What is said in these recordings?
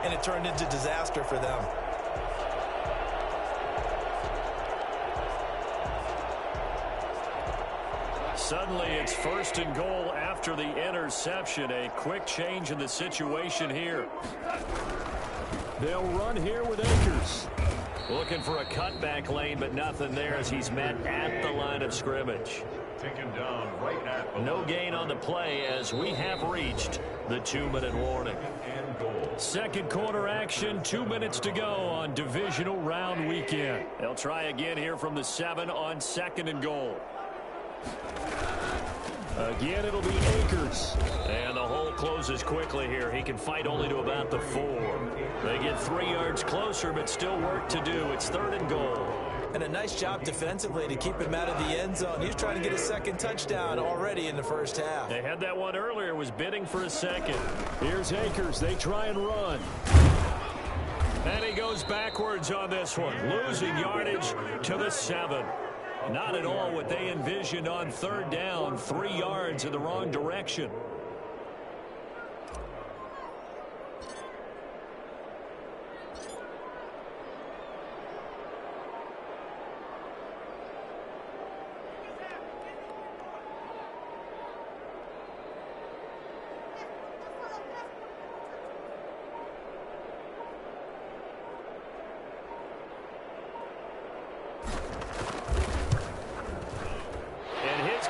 and it turned into disaster for them. Suddenly, it's 1st and goal after the interception. A quick change in the situation here. They'll run here with Akers. Looking for a cutback lane, but nothing there as he's met at the line of scrimmage. Taken down right at no gain on the play as we have reached the 2-minute warning. Second quarter action, 2 minutes to go on divisional round weekend. They'll try again here from the 7 on 2nd and goal. Again, it'll be Akers. And the hole closes quickly here. He can fight only to about the 4. They get 3 yards closer, but still work to do. It's 3rd and goal. And a nice job defensively to keep him out of the end zone. He's trying to get a second touchdown already in the first half. They had that one earlier, was bidding for a second. Here's Akers. They try and run. And he goes backwards on this one, losing yardage to the 7. Not at all what they envisioned on 3rd down. 3 yards in the wrong direction.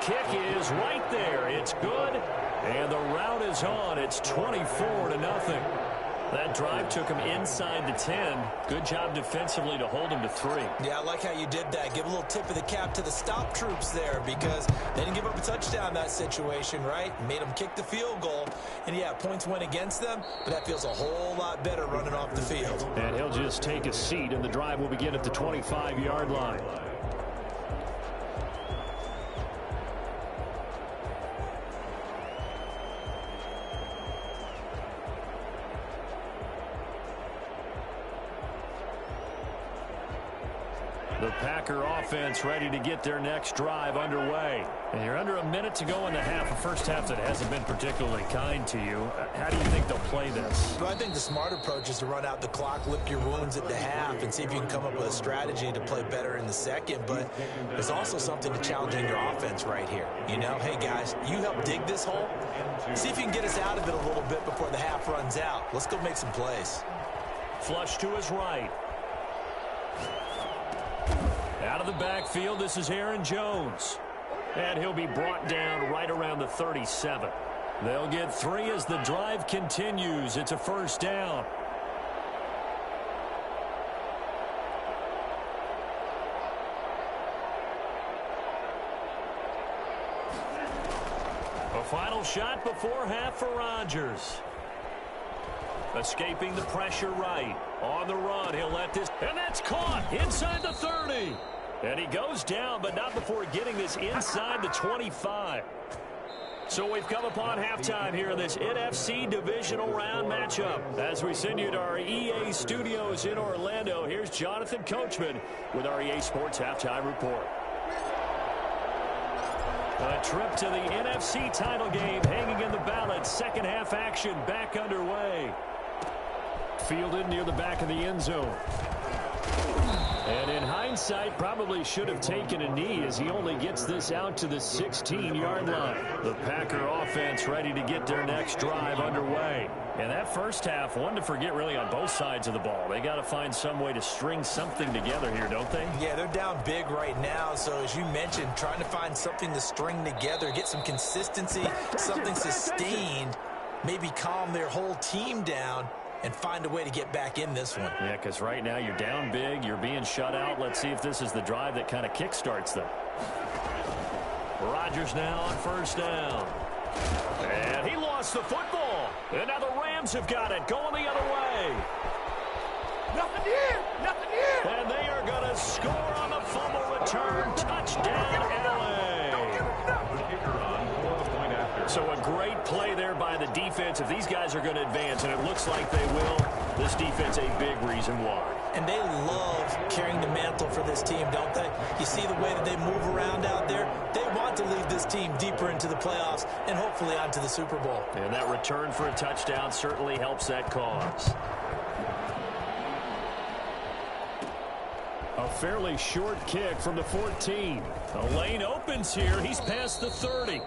Kick is right there. It's good. And the route is on. It's 24-0. That drive took him inside the 10. Good job defensively to hold him to 3. Yeah, I like how you did that. Give a little tip of the cap to the stop troops there because they didn't give up a touchdown in that situation, right? Made them kick the field goal. And, yeah, points went against them, but that feels a whole lot better running off the field. And he'll just take a seat, and the drive will begin at the 25-yard line. The Packer offense ready to get their next drive underway. And you're under a minute to go in the half. A first half that hasn't been particularly kind to you. How do you think they'll play this? Well, I think the smart approach is to run out the clock, lick your wounds at the half, and see if you can come up with a strategy to play better in the second. But there's also something to challenging your offense right here. You know, hey, guys, you help dig this hole. See if you can get us out of it a little bit before the half runs out. Let's go make some plays. Flush to his right. Out of the backfield, this is Aaron Jones. And he'll be brought down right around the 37. They'll get 3 as the drive continues. It's a first down. A final shot before half for Rodgers. Escaping the pressure right. On the run, he'll let this, and that's caught inside the 30. And he goes down, but not before getting this inside the 25. So we've come upon halftime here in this NFC divisional round matchup. As we send you to our EA studios in Orlando, here's Jonathan Coachman with our EA Sports Halftime Report. A trip to the NFC title game hanging in the balance. Second half action back underway. Fielded near the back of the end zone. And in hindsight, probably should have taken a knee as he only gets this out to the 16-yard line. The Packer offense ready to get their next drive underway. And that first half, one to forget really on both sides of the ball. They got to find some way to string something together here, don't they? Yeah, they're down big right now. So as you mentioned, trying to find something to string together, get some consistency, something sustained, maybe calm their whole team down and find a way to get back in this one. Yeah, because right now you're down big, you're being shut out. Let's see if this is the drive that kind of kickstarts them. Rodgers now on first down. And he lost the football. And now the Rams have got it, going the other way. Nothing here, nothing here. And they are going to score on the fumble return. Touchdown, LA. So a great play there by the defense. If these guys are going to advance, and it looks like they will, this defense a big reason why. And they love carrying the mantle for this team, don't they? You see the way that they move around out there? They want to lead this team deeper into the playoffs and hopefully onto the Super Bowl. And that return for a touchdown certainly helps that cause. fairly short kick from the 14. The lane opens here. He's past the 30.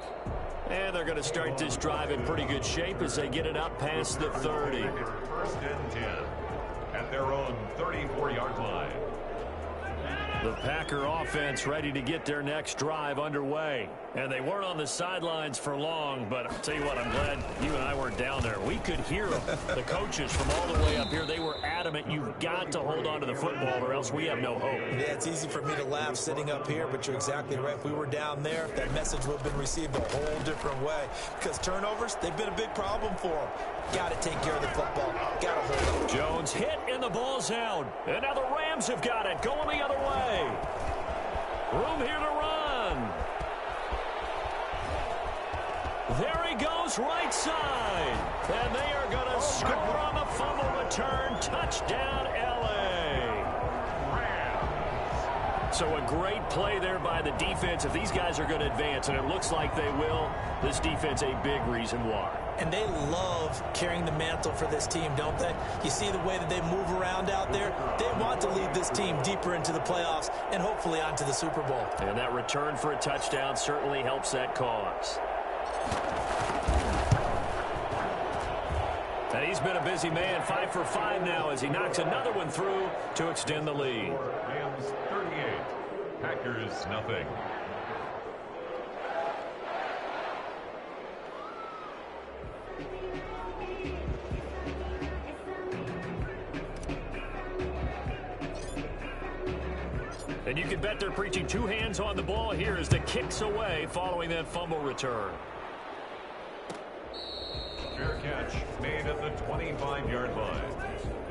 And they're going to start this drive in pretty good shape as they get it up past the 30. First and 10 at their own 34-yard line. The Packer offense ready to get their next drive underway. And they weren't on the sidelines for long, but I'll tell you what, I'm glad you and I weren't down there. We could hear them. The coaches from all the way up here, they were adamant, you've got to hold on to the football or else we have no hope. Yeah, it's easy for me to laugh sitting up here, but you're exactly right. If we were down there, that message would have been received a whole different way. Because turnovers, they've been a big problem for them. Got to take care of the football. Got to hold it. Jones hit and the ball's out. And now the Rams have got it, going the other way. Room here to run. There he goes, right side. And they are going to score on the fumble return. Touchdown, L.A. So a great play there by the defense. If these guys are going to advance, and it looks like they will, this defense a big reason why. And they love carrying the mantle for this team, don't they? You see the way that they move around out there? They want to lead this team deeper into the playoffs and hopefully onto the Super Bowl. And that return for a touchdown certainly helps that cause. And he's been a busy man, 5 for 5 now as he knocks another one through to extend the lead. Rams 38, Packers nothing. And you can bet they're preaching two hands on the ball here as the kick's away following that fumble return. Fair catch made at the 25-yard line.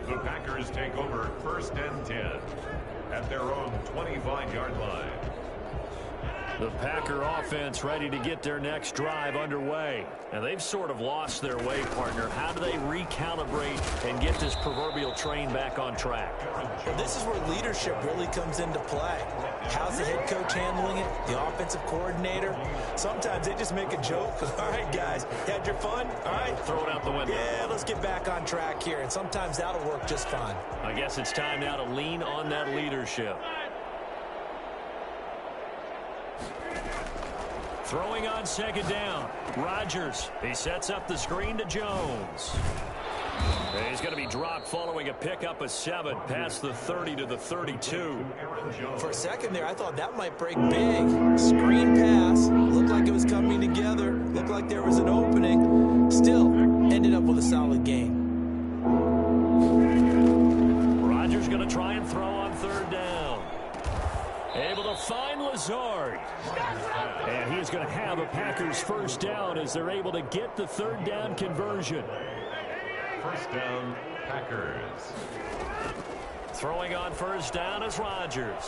The Packers take over first and 10 at their own 25-yard line. The Packer offense ready to get their next drive underway. And they've sort of lost their way, partner. How do they recalibrate and get this proverbial train back on track? Well, this is where leadership really comes into play. How's the head coach handling it? The offensive coordinator? Sometimes they just make a joke. All right, guys, had your fun? All right. Throw it out the window. Yeah, let's get back on track here. And sometimes that'll work just fine. I guess it's time now to lean on that leadership. Throwing on second down. Rodgers. He sets up the screen to Jones. And he's going to be dropped following a pickup of 7 past the 30 to the 32. For a second there, I thought that might break big. Screen pass. Looked like it was coming together. Looked like there was an opening. Still, ended up with a solid gain. Rodgers going to try and throw on third down. Able to find Lazard. And he is going to have a Packers first down as they're able to get the third down conversion. First down, Packers. Throwing on first down is Rodgers.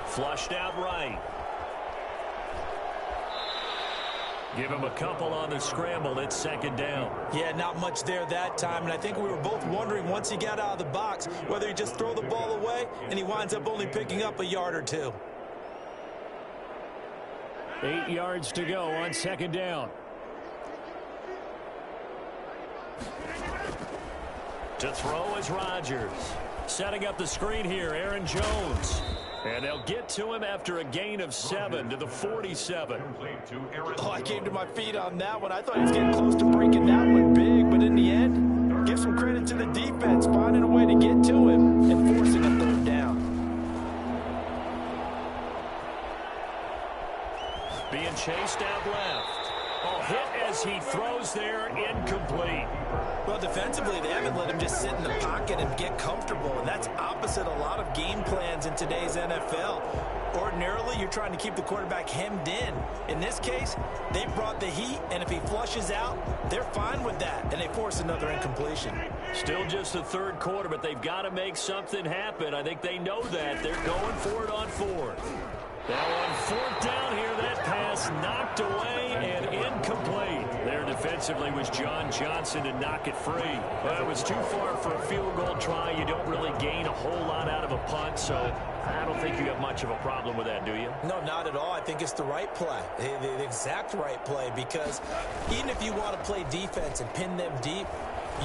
Flushed out right. Give him a couple on the scramble. It's second down. Yeah, not much there that time. And I think we were both wondering once he got out of the box whether he just throw the ball away and he winds up only picking up a yard or two. 8 yards to go on second down. To throw is Rodgers. Setting up the screen here, Aaron Jones. And they'll get to him after a gain of 7 to the 47. Oh, I came to my feet on that one. I thought he was getting close to breaking that one big, but in the end, give some credit to the defense, finding a way to get to him and forcing a third down. Being chased out left. Oh, hit as he throws there, incomplete. Well, defensively, they haven't let him just sit in the pocket and get comfortable, and that's opposite a lot of game plans in today's NFL. Ordinarily, you're trying to keep the quarterback hemmed in. In this case, they brought the heat, and if he flushes out, they're fine with that, and they force another incompletion. Still just the third quarter, but they've got to make something happen. I think they know that. They're going for it on fourth. Now on fourth down here, that pass knocked away and incomplete. There defensively was John Johnson to knock it free. Well, it was too far for a field goal try. You don't really gain a whole lot out of a punt, so I don't think you have much of a problem with that, do you? No, not at all. I think it's the right play, the exact right play, because even if you want to play defense and pin them deep,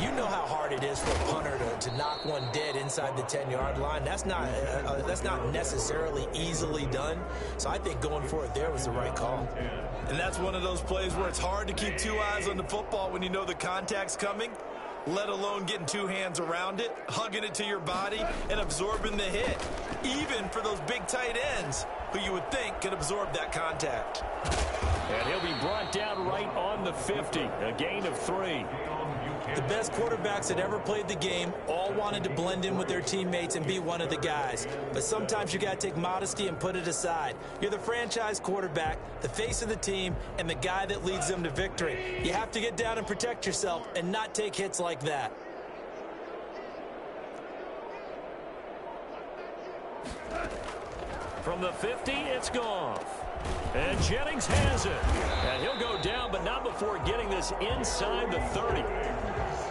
You know how hard it is for a punter to knock one dead inside the 10-yard line. That's not necessarily easily done. So I think going for it there was the right call. And that's one of those plays where it's hard to keep two eyes on the football when you know the contact's coming, let alone getting two hands around it, hugging it to your body, and absorbing the hit. Even for those big tight ends who you would think could absorb that contact. And he'll be brought down right on the 50, a gain of 3. The best quarterbacks that ever played the game all wanted to blend in with their teammates and be one of the guys. But sometimes you got to take modesty and put it aside. You're the franchise quarterback, the face of the team, and the guy that leads them to victory. You have to get down and protect yourself and not take hits like that. From the 50, it's Goff. And Jennings has it. And he'll go down, but not before getting this inside the 30.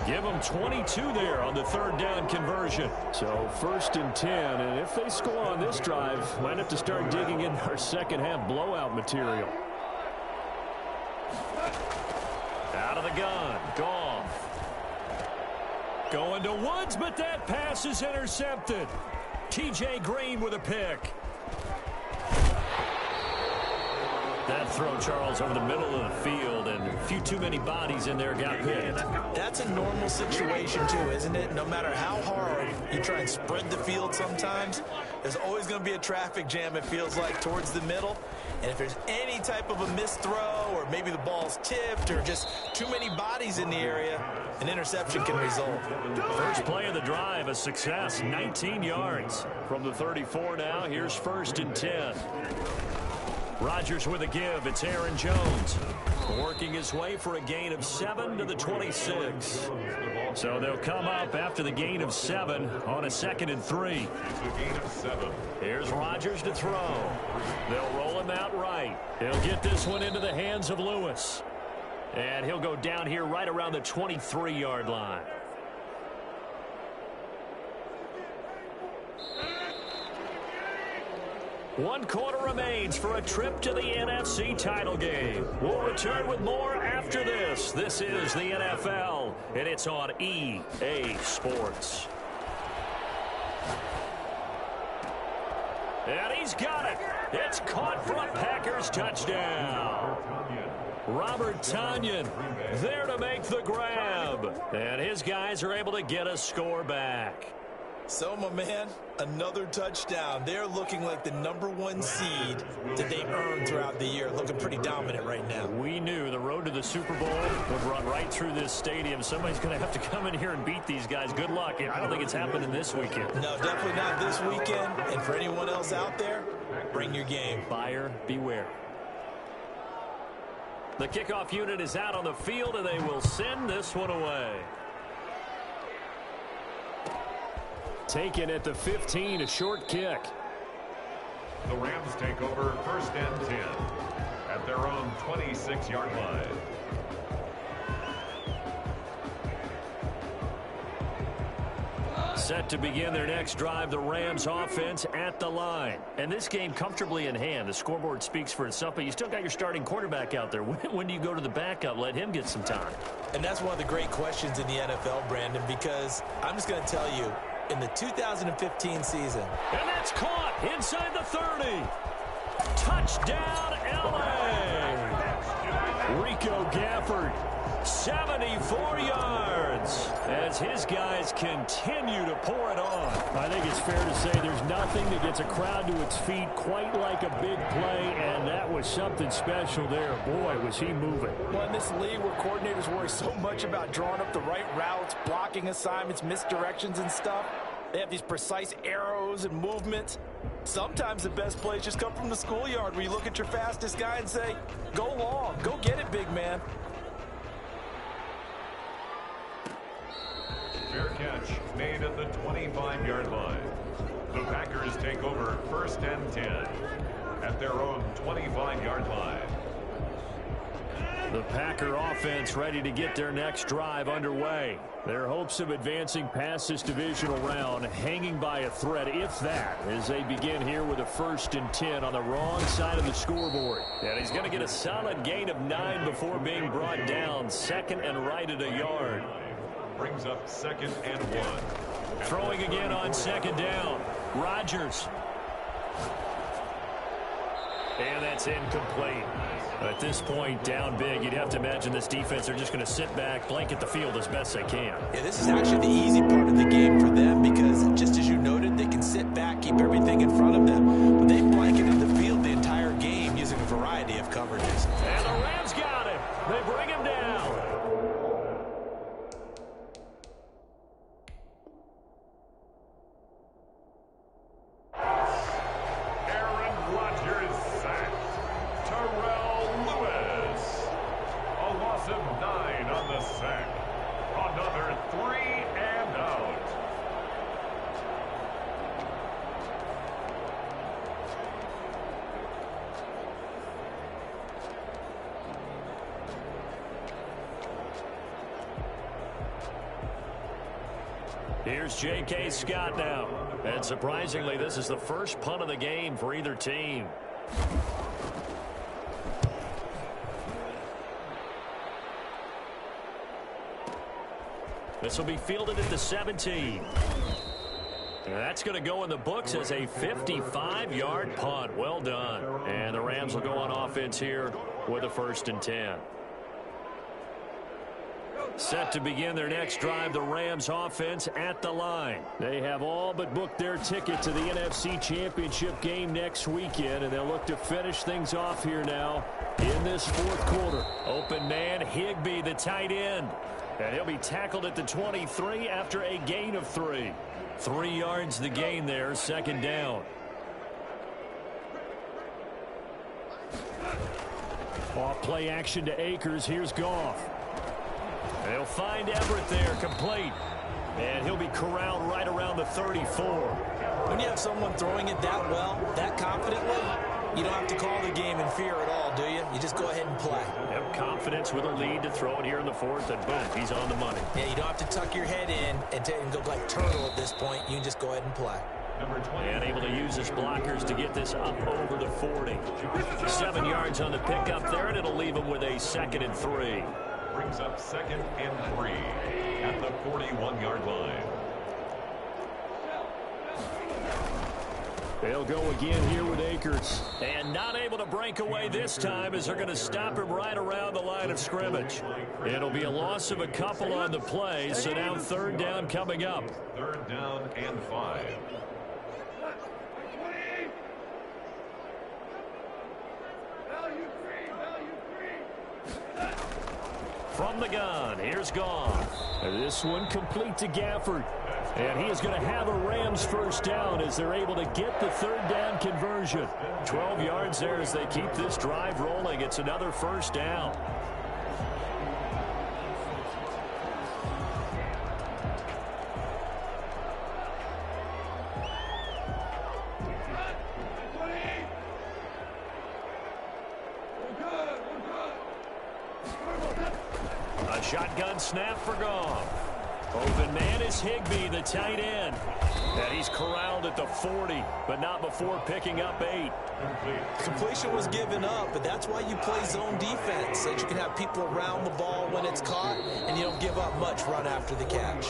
Give them 22 there on the third down conversion. So 1st and 10, and if they score on this drive, might have to start digging in our second half blowout material. Out of the gun, Goff. Going to Woods, but that pass is intercepted. T.J. Green with a pick. That throw, Charles, over the middle of the field, and a few too many bodies in there got hit. That's a normal situation, too, isn't it? No matter how hard you try and spread the field sometimes, there's always going to be a traffic jam, it feels like, towards the middle. And if there's any type of a missed throw, or maybe the ball's tipped, or just too many bodies in the area, an interception can result. First play of the drive, a success, 19 yards. From the 34 now, here's 1st and 10. Rodgers with a give. It's Aaron Jones working his way for a gain of 7 to the 26. So they'll come up after the gain of 7 on a 2nd and 3. Here's Rodgers to throw. They'll roll him out right. He'll get this one into the hands of Lewis. And he'll go down here right around the 23-yard line. One quarter remains for a trip to the NFC title game. We'll return with more after this. This is the NFL, and it's on EA Sports. And he's got it. It's caught for a Packers touchdown. Robert Tonyan there to make the grab. And his guys are able to get a score back. So, my man, another touchdown. They're looking like the #1 seed that they earned throughout the year. Looking pretty dominant right now. We knew the road to the Super Bowl would run right through this stadium. Somebody's going to have to come in here and beat these guys. Good luck. I don't think it's happening this weekend. No, definitely not this weekend. And for anyone else out there, bring your game. Buyer beware. The kickoff unit is out on the field, and they will send this one away. Taken at the 15, a short kick. The Rams take over 1st and 10 at their own 26-yard line. Set to begin their next drive, the Rams offense at the line. And this game comfortably in hand. The scoreboard speaks for itself, but you still got your starting quarterback out there. When do you go to the backup? Let him get some time. And that's one of the great questions in the NFL, Brandon, because I'm just going to tell you, in the 2015 season. And that's caught inside the 30. Touchdown, L.A. Rico Gafford, 74 yards as his guys continue to pour it on. I think it's fair to say there's nothing that gets a crowd to its feet quite like a big play, and that was something special there. Boy, was he moving. Well, in this league where coordinators worry so much about drawing up the right routes, blocking assignments, misdirections and stuff, they have these precise arrows and movements. Sometimes the best plays just come from the schoolyard where you look at your fastest guy and say, go long, go get it, big man. Fair catch made at the 25-yard line. The Packers take over 1st and 10 at their own 25-yard line. The Packer offense ready to get their next drive underway. Their hopes of advancing past this divisional round hanging by a thread, if that, as they begin here with a 1st and 10 on the wrong side of the scoreboard. And he's going to get a solid gain of 9 before being brought down, 2nd and right at a yard. Brings up 2nd and 1. Throwing again on 2nd down. Rodgers. And that's incomplete. At this point, down big, you'd have to imagine this defense are just going to sit back, blanket the field as best they can. Yeah, this is actually the easy part of the game for them because, just as you noted, they can sit back, keep everything in front of them. But they've blanketed the field the entire game using a variety of coverages. And the Rams got him. They bring him down. Here's J.K. Scott now. And surprisingly, this is the first punt of the game for either team. This will be fielded at the 17. And that's going to go in the books as a 55-yard punt. Well done. And the Rams will go on offense here with a 1st and 10. Set to begin their next drive, the Rams offense at the line. They have all but booked their ticket to the NFC Championship game next weekend, and they'll look to finish things off here now in this 4th quarter. Open man, Higbee, the tight end. And he'll be tackled at the 23 after a gain of 3. 3 yards the gain there, 2nd down. Off play action to Akers. Here's Goff. They'll find Everett there, complete. And he'll be corralled right around the 34. When you have someone throwing it that well, that confidently, you don't have to call the game in fear at all, do you? You just go ahead and play. Have confidence with a lead to throw it here in the 4th, and boom, he's on the money. Yeah, you don't have to tuck your head in and go like turtle at this point. You can just go ahead and play. And able to use his blockers to get this up over the 40. 7 yards on the pickup there, and it'll leave him with a 2nd and 3. Brings up 2nd and 3 at the 41-yard line. They'll go again here with Akers. And not able to break away this time as they're going to stop him right around the line of scrimmage. It'll be a loss of a couple on the play, so now 3rd down coming up. 3rd down and 5. From the gun, here's Goff. This one complete to Gafford. And he is going to have a Rams 1st down as they're able to get the 3rd down conversion. 12 yards there as they keep this drive rolling. It's another 1st down. A shotgun snap for Goff. Open man is Higbee, the tight end. And he's corralled at the 40, but not before picking up 8. Completion was given up, but that's why you play zone defense, so that you can have people around the ball when it's caught, and you don't give up much run after the catch.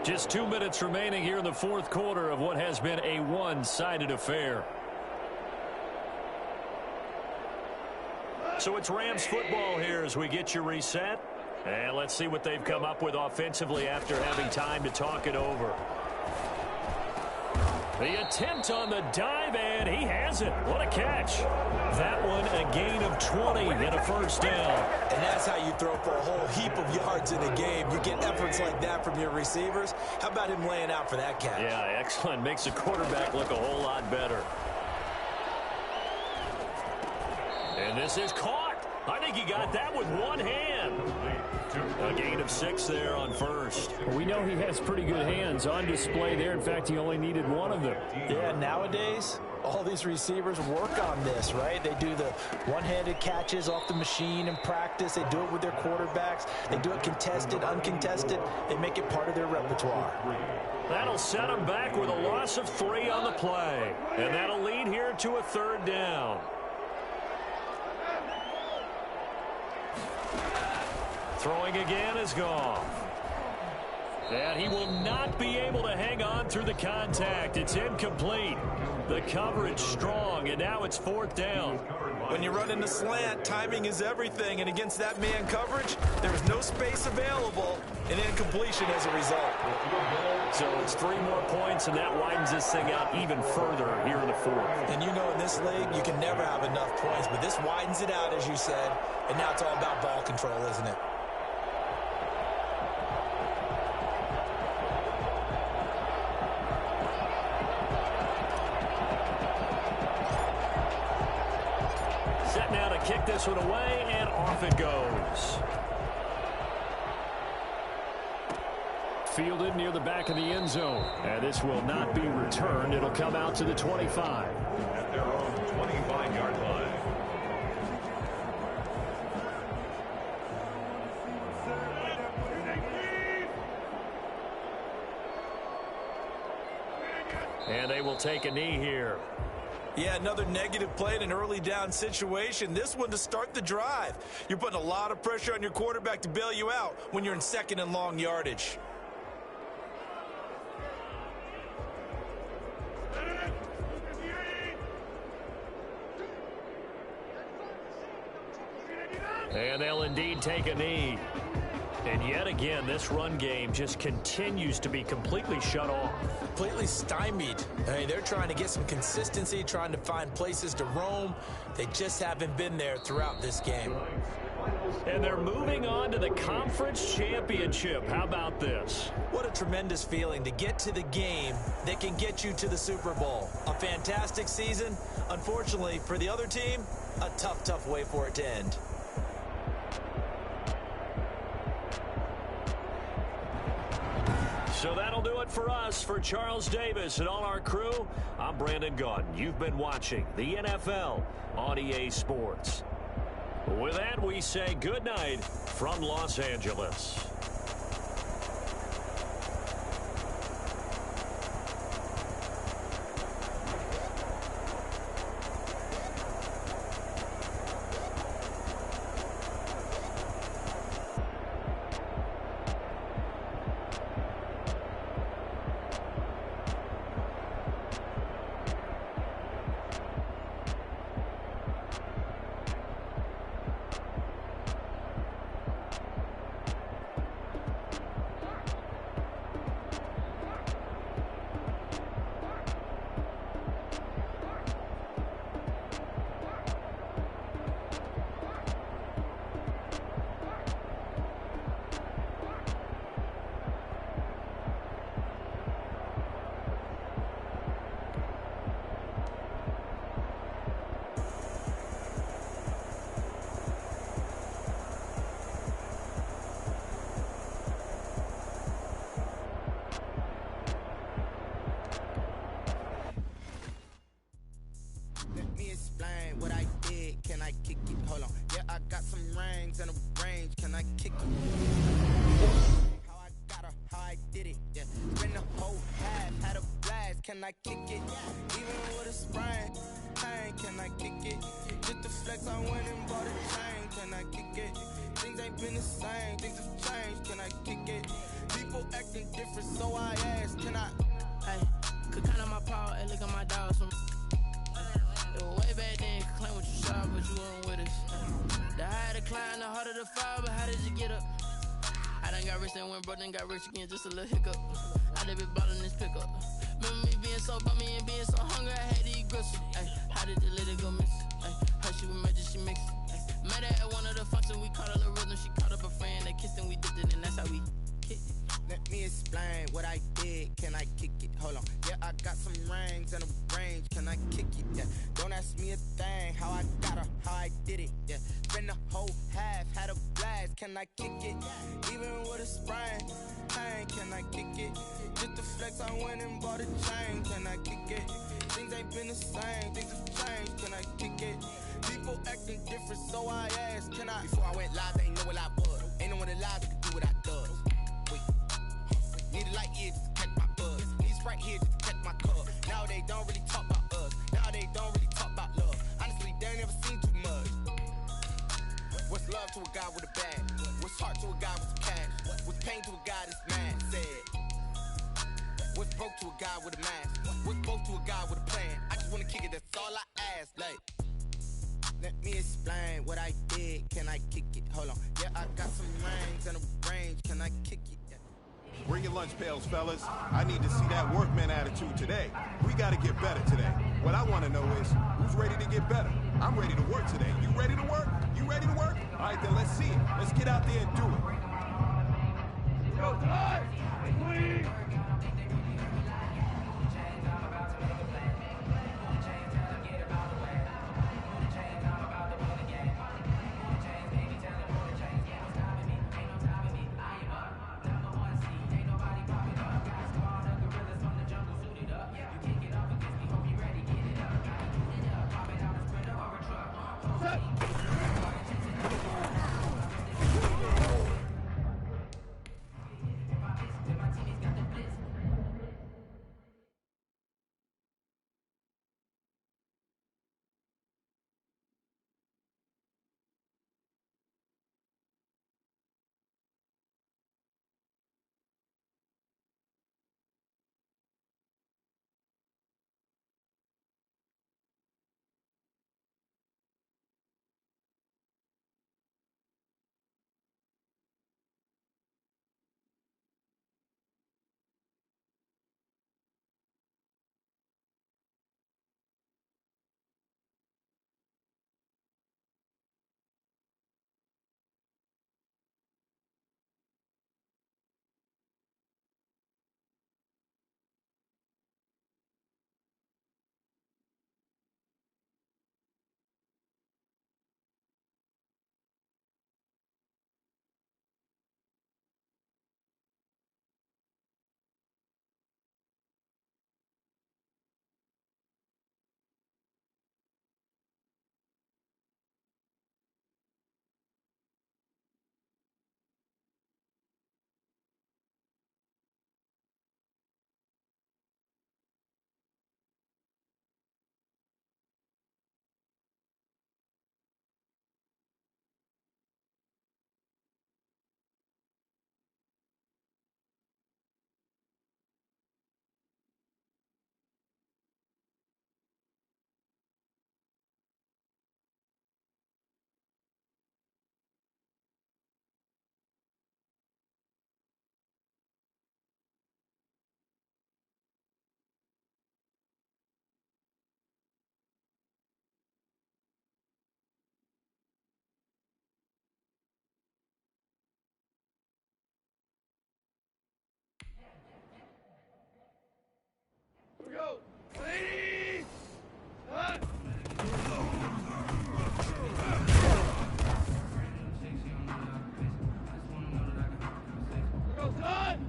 Just 2 minutes remaining here in the 4th quarter of what has been a one-sided affair. So it's Rams football here as we get you reset. And let's see what they've come up with offensively after having time to talk it over. The attempt on the dive, and he has it. What a catch. That one a gain of 20 and a 1st down. And that's how you throw for a whole heap of yards in a game. You get efforts like that from your receivers. How about him laying out for that catch? Yeah, excellent. Makes the quarterback look a whole lot better. And this is caught. I think he got that with one hand. A gain of 6 there on 1st. We know he has pretty good hands on display there. In fact, he only needed one of them. Yeah, nowadays, all these receivers work on this, right? They do the one-handed catches off the machine in practice. They do it with their quarterbacks. They do it contested, uncontested. They make it part of their repertoire. That'll set him back with a loss of 3 on the play. And that'll lead here to a 3rd down. Throwing again is Goff. And he will not be able to hang on through the contact. It's incomplete. The coverage strong, and now it's 4th down. When you run in the slant, timing is everything, and against that man coverage, there was no space available, and incompletion as a result. So it's 3 more points, and that widens this thing out even further here in the 4th. And you know in this league, you can never have enough points, but this widens it out, as you said, and now it's all about ball control, isn't it? Set now to kick this one away, and off it goes. Fielded near the back of the end zone. And this will not be returned. It'll come out to the 25. At their own 25-yard line. And they will take a knee here. Yeah, another negative play in an early down situation. This one to start the drive. You're putting a lot of pressure on your quarterback to bail you out when you're in 2nd and long yardage. And they'll indeed take a knee. And yet again, this run game just continues to be completely shut off. Completely stymied. Hey, they're trying to get some consistency, trying to find places to roam. They just haven't been there throughout this game. And they're moving on to the conference championship. How about this? What a tremendous feeling to get to the game that can get you to the Super Bowl. A fantastic season. Unfortunately, for the other team, a tough, tough way for it to end. So that'll do it for us. For Charles Davis and all our crew, I'm Brandon Gaudin. You've been watching the NFL on EA Sports. With that, we say good night from Los Angeles. and a range, can I kick it? How I got her, how I did it, yeah. Spend the whole half, had a blast, can I kick it? Even with a sprain, pain, can I kick it? Just the flex, I went and bought a chain, can I kick it? Things ain't been the same, things have changed, can I kick it? People acting different, so I asked, can I? Hey, could count on my power and look at my dogs from. It was way back then, could claim what you saw, but you weren't with us. The higher the climb, the harder the fall, but how did you get up? I done got rich and went broke, then got rich again, just a little hiccup. I done been ballin' this pickup. Remember me being so bummy and being so hungry, I had to eat gristle. Ay, how did the lady go miss? Ay, how she was magic, she mixed. Met her at one of the functions, we caught her the rhythm, she caught up a friend, they kissed and we dipped it, and that's how we kicked it. Let me explain what I did, can I kick it? Hold on, yeah, I got some rings and a range, can I kick it? Yeah, don't ask me a thing, how I got her, how I did it, yeah. Spend the whole half, had a blast, can I kick it? Even with a sprain, pain, can I kick it? Just the flex, I went and bought a chain, can I kick it? Things ain't been the same, things have changed, can I kick it? People acting different, so I asked, can I? Before I went live, they ain't know what I was. Ain't no one alive that could do what I does. Wait, need a light here just to catch my buzz. Need Sprite here just to catch my cup. Now they don't really talk about us. Now they don't really talk about love. Honestly, they ain't never seen too much. What's love to a guy with a bag? What's heart to a guy with some cash? What's pain to a guy that's mad? Said. What's broke to a guy with a mask? What's both to a guy with a plan? I just wanna kick it, that's all I ask. Like, let me explain what I did. Can I kick it? Hold on. Yeah, I got some rings and a range. Can I kick it? Yeah. Bring your lunch pails, fellas. I need to see that workman attitude today. We got to get better today. What I want to know is, who's ready to get better? I'm ready to work today. You ready to work? You ready to work? All right, then let's see it. Let's get out there and do it. Go time! Please! Go! Ladies! Huh? Go, son!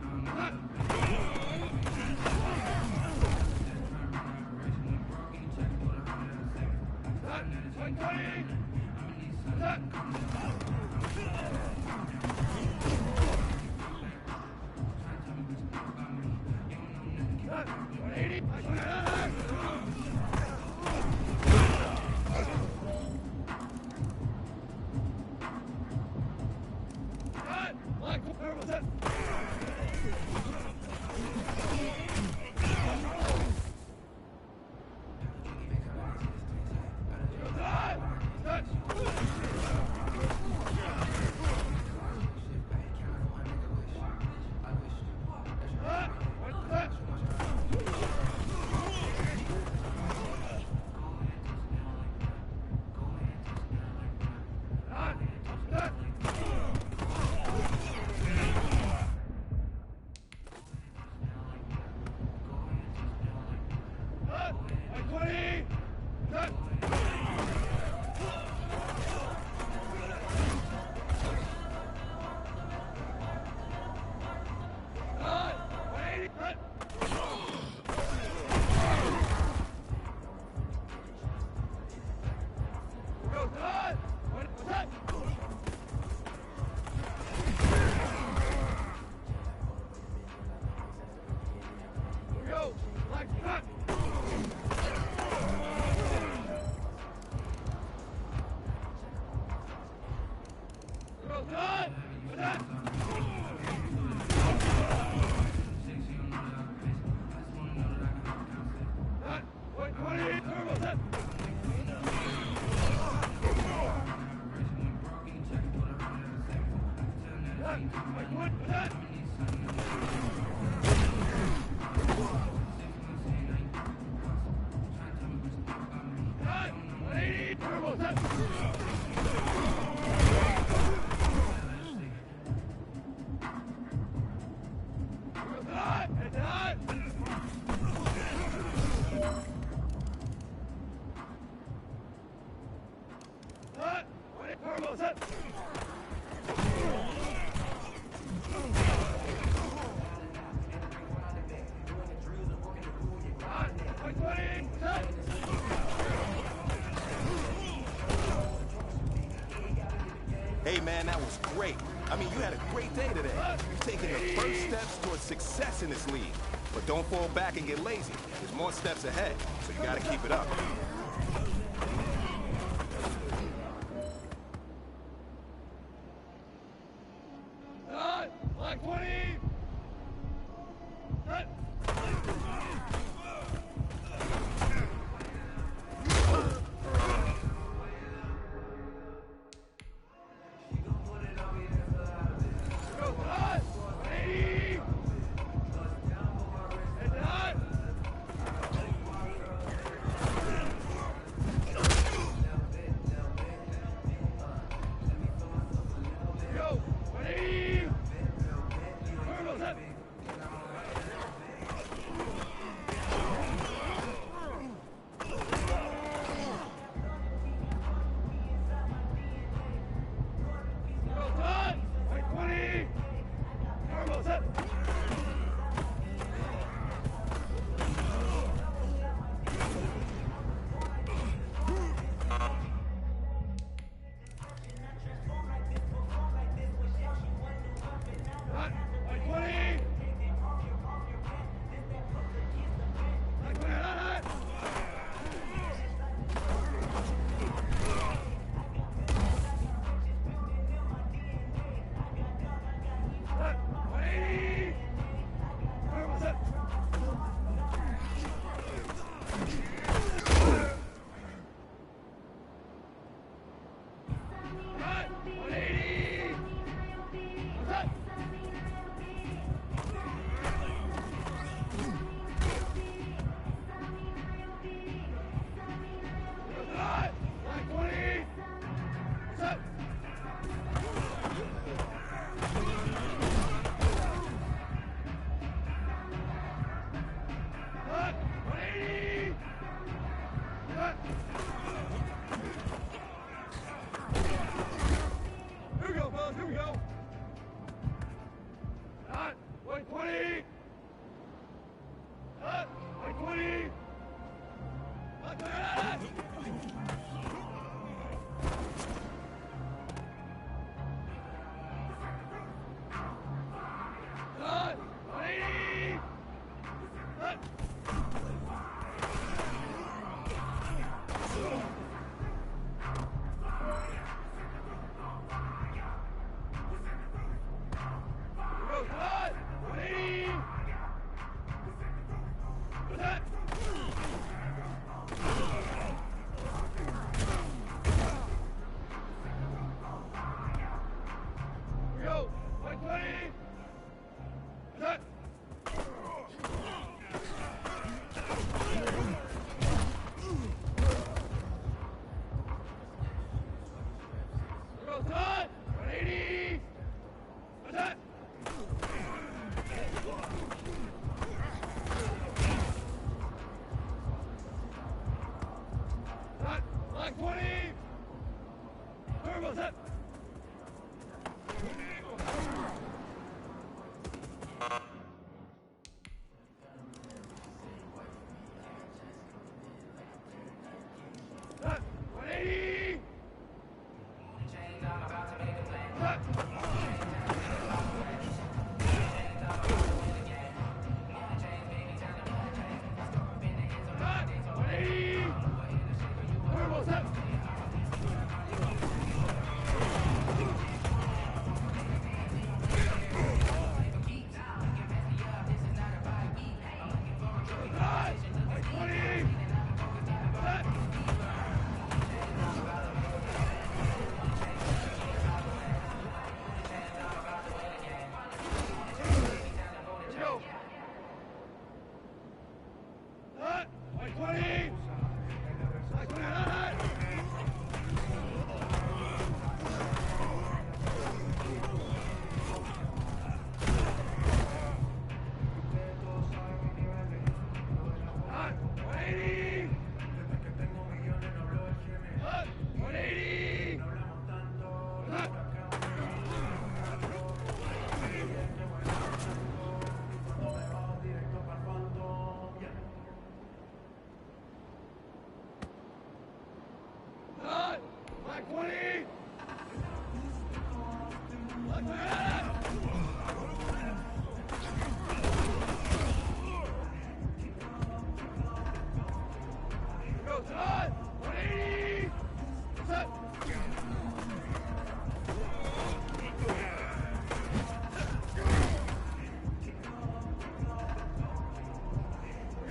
man, that was great. I mean, you had a great day today. You're taking the first steps towards success in this league. But don't fall back and get lazy. There's more steps ahead, so you gotta keep it up. Black 20!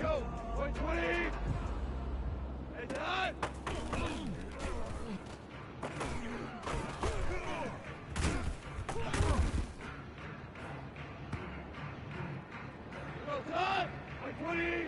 Go! 120! And done! Go time! 120!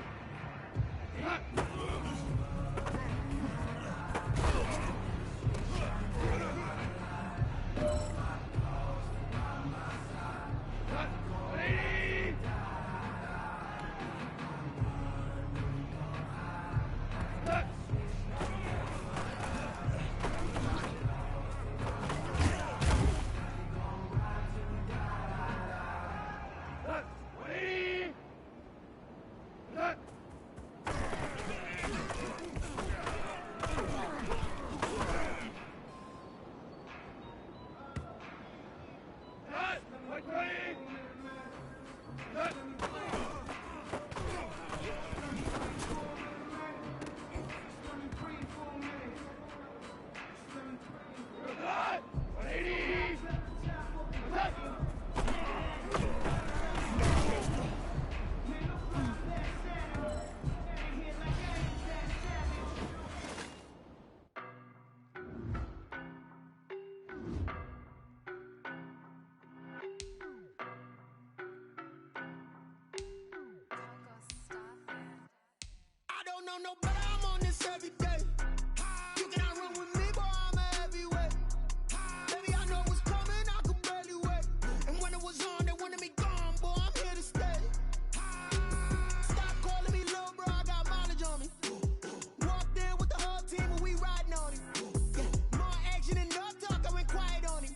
No, but I'm on this every day. You cannot run with me, boy, I'm a heavyweight. Baby, I know what's coming, I could barely wait. And when it was on, they wanted me gone, boy, I'm here to stay. Stop calling me little bro, I got mileage on me. Walked in with the whole team and we riding on him. Yeah, more action and no talk, I went quiet on him.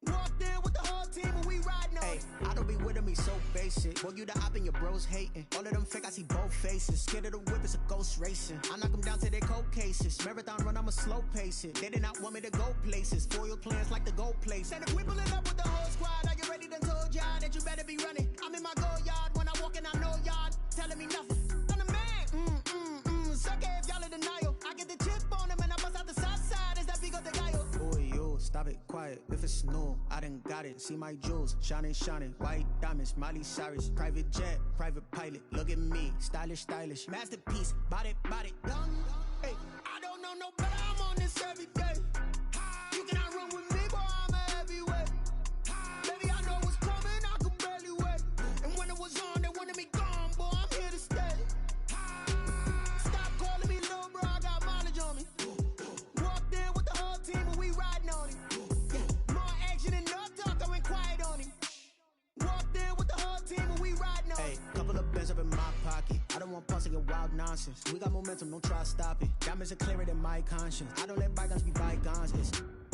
Walked in with the whole team and we riding on him. I don't be with him, he's so basic. Boy, you the op and your bros hating. All of them fake, I see both faces. Scared of the whip, it's a ghost racing. I knock them down to their cold cases. Marathon run, I'ma slow pace it. They did not want me to go places. Foil plans like the gold place. And if we pulling up with the whole squad, are you ready to told y'all that you better be running? I'm in my go yard, when I walk in, I know y'all telling me nothing. I'm the man, suck it if y'all in denial. I get the chip on them and I bust out the south side, is that big of the guy? Boy, yo, stop it, quiet. If it's new, I done got it. See my jewels, shining, shining. White diamonds, Miley Cyrus. Private jet, private pilot. Look at me, stylish, stylish. Masterpiece, body, body. Hey, I don't know no better, I'm on this every day. You cannot run with me, boy, I'm a heavyweight. Baby, I know what's coming, I could barely wait. And when it was on, they wanted me gone, boy, I'm here to stay. Stop calling me little bro, I got mileage on me. Walked in with the whole team and we riding on him. Yeah, more action and no talk, I went quiet on him. Walked in with the whole team and we riding on him. Hey, couple of bands up in my pocket. I don't want pussy or wild nonsense. We got momentum, don't try to stop it. Diamonds are clearer than my conscience. I don't let bygones be bygones.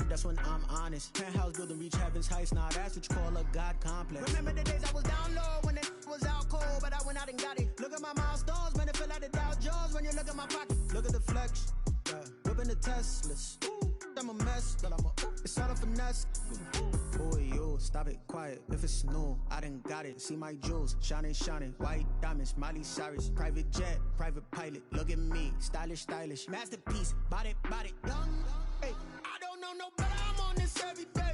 That's when I'm honest. Penthouse building reach heaven's heights. Now that's what you call a God complex. Remember the days I was down low when it was out cold, but I went out and got it. Look at my milestones, man, it feel like the Dow Jones when you look at my pocket. Look at the flex, yeah. Whipping the Teslas. Ooh, I'm a mess, but it's all a finesse. Boy, yo, stop it, quiet. If it's new, I done got it. See my jewels, shining, shining. White diamonds, Miley Cyrus. Private jet, private pilot. Look at me, stylish, stylish. Masterpiece, body, body. Hey, I don't know no better, I'm on this every day.